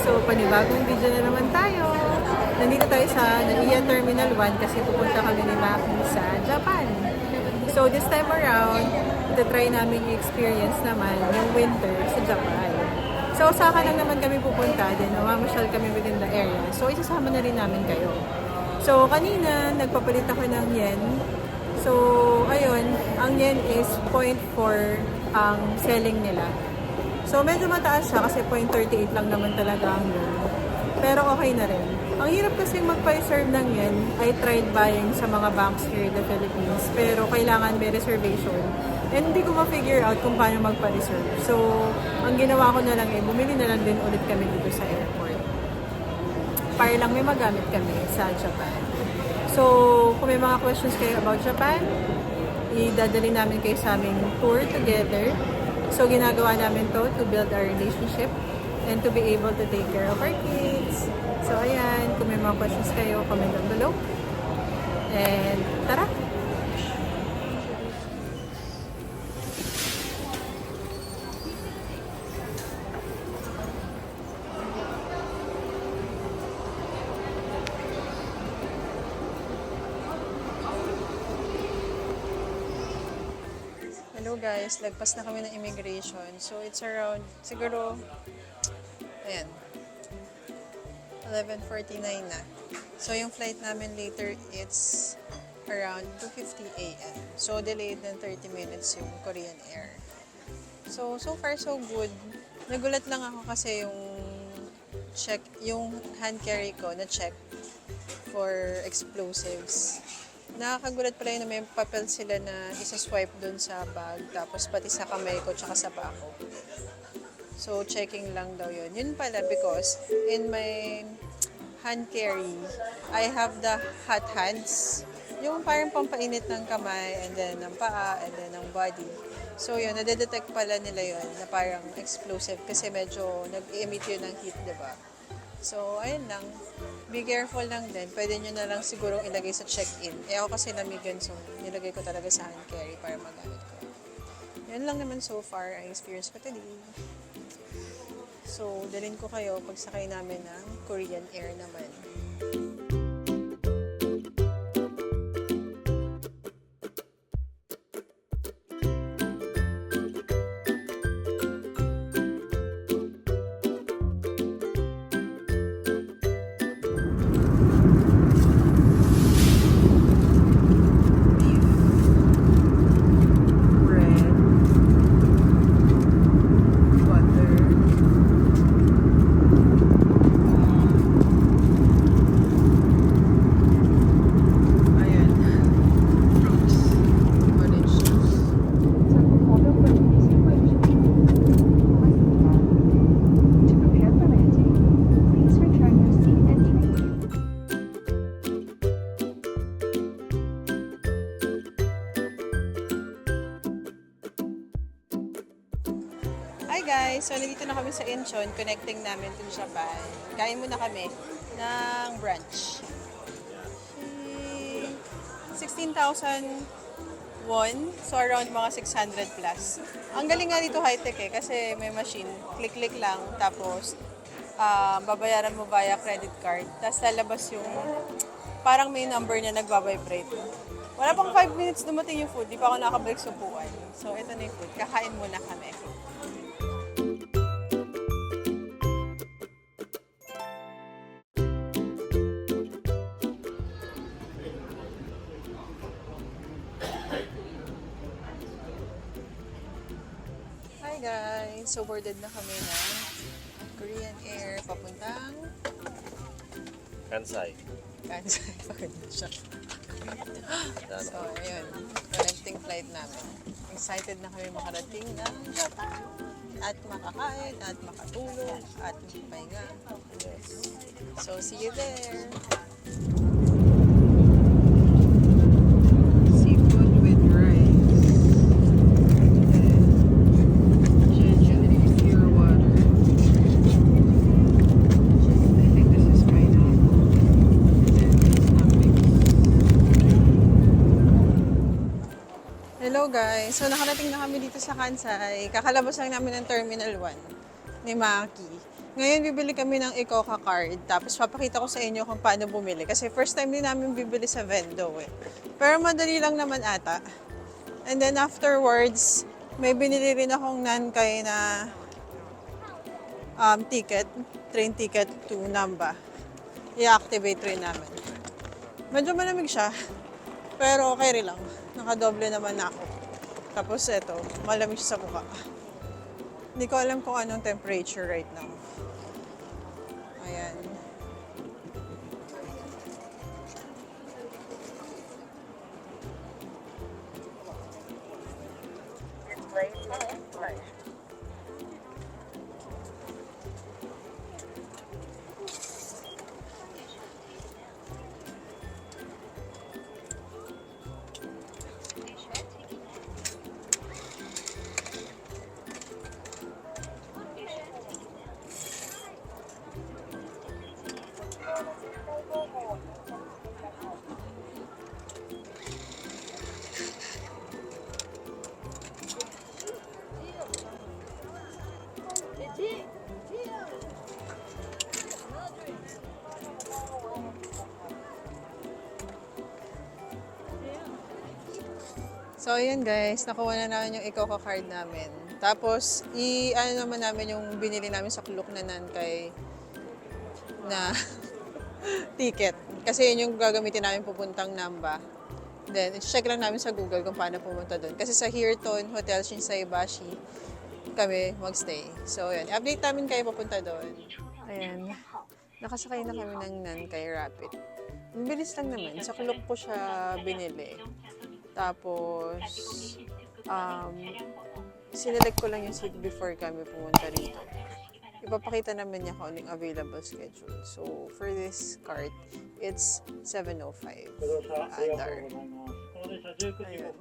So, panibagong video na naman tayo. Nandito tayo sa NAIA Terminal 1 kasi pupunta kami ni Maki sa Japan. So, this time around, try namin i-experience naman yung winter sa Japan. So, Osaka lang naman kami pupunta, then mamamasyal kami within the area. So, isasama na rin namin kayo. So, kanina, nagpapalit ako ng yen. So, ayun, ang yen is 0.4 ang selling nila. So, medyo mataas siya kasi 0.38 lang naman talaga ang yen. Pero okay na rin. Ang hirap kasi magpa-reserve ng yen. I tried buying sa mga banks here in the Philippines. Pero kailangan may reservation. And hindi ko ma-figure out kung paano magpa-reserve. So, ang ginawa ko na lang bumili na lang din ulit kami dito sa airport. Para lang may magamit kami sa Japan. So, kung may mga questions kayo about Japan, idadali namin kayo sa aming tour together. So, ginagawa namin to build our relationship and to be able to take care of our kids. So, ayan. Kung may mga questions kayo, comment down below. And, tara! Hello guys, lagpas na kami ng immigration. So it's around, siguro, ayan, 11:49 na. So yung flight namin later, it's around 2:50 a.m. So delayed ng 30 minutes yung Korean Air. So far so good. Nagulat lang ako kasi yung hand carry ko na check for explosives. Nakakagulat pala yun na may papel sila na isa-swipe dun sa bag, tapos pati sa kamay ko tsaka sa paa ko. So, checking lang daw yun. Yun pala because in my hand carry, I have the hot hands. Yung parang pampainit ng kamay, and then ng paa, and then ng body. So, yun, nadedetect pala nila yun na parang explosive kasi medyo nag-emit yun ng heat, diba? So, ayun lang. Be careful lang din. Pwede nyo na lang sigurong ilagay sa check-in. Ako kasi namigan, so nilagay ko talaga sa hand carry para magamit ko. Yan lang naman so far ang experience ko today. So, dalhin ko kayo pagsakay namin ng Korean Air naman. Hi guys! So, nandito na kami sa Incheon, connecting namin to Japan. Kain muna kami ng brunch. 16,000 won, so around mga 600 plus. Ang galing nga dito high-tech kasi may machine, click-click lang, tapos babayaran mo via credit card, tapos lalabas yung parang may number niya nagbabibrate. Wala pang 5 minutes dumating yung food, di pa ako nakabalik sa upuan. So, ito na yung food. Kakain muna kami. Hi guys! So, boarded na kami ng Korean Air papuntang Kansai. Kansai. Pagod siya. So, ayun. Connecting flight namin. Excited na kami makarating ng Japan. At makakain, at makatulog, at magpahinga. Yes. So, see you there! Seafood with rice. And Jeju pure water. I think this is pineapple. Hello guys! So nakarating na kami dito sa Kansai. Kakalabas lang namin ng Terminal 1 ni Maki. Ngayon, bibili kami ng Ecoca card. Tapos, papakita ko sa inyo kung paano bumili. Kasi first time din namin bibili sa Vendo eh. Pero madali lang naman ata. And then afterwards, may binili rin akong Nankay na ticket. Train ticket to Namba. I-activate rin namin. Medyo malamig siya. Pero okay rin lang. Nakadoble naman na ako. Tapos ito, malamig siya sa mukha. Hindi ko alam kung anong temperature right now. Ayan. So, ayan guys, nakuha na namin yung Ecoca card namin. Tapos, ano naman namin yung binili namin sa Klook na Nankay na ticket. Kasi yun yung gagamitin namin pupuntang Namba. Then, check lang namin sa Google kung paano pumunta doon. Kasi sa Hilton Hotel Shinsaibashi kami magstay. So, yun. Update namin kayo papunta doon. Ayan. Nakasakay na kami ng Nankay Rapid. Ang bilis lang naman. Sa Klook ko siya binili. Tapos, sinelect ko lang yung seat before kami pumunta rito. Ipapakita naman niya kung anong available schedule. So, for this card, it's 7:05 Adar. Ayun.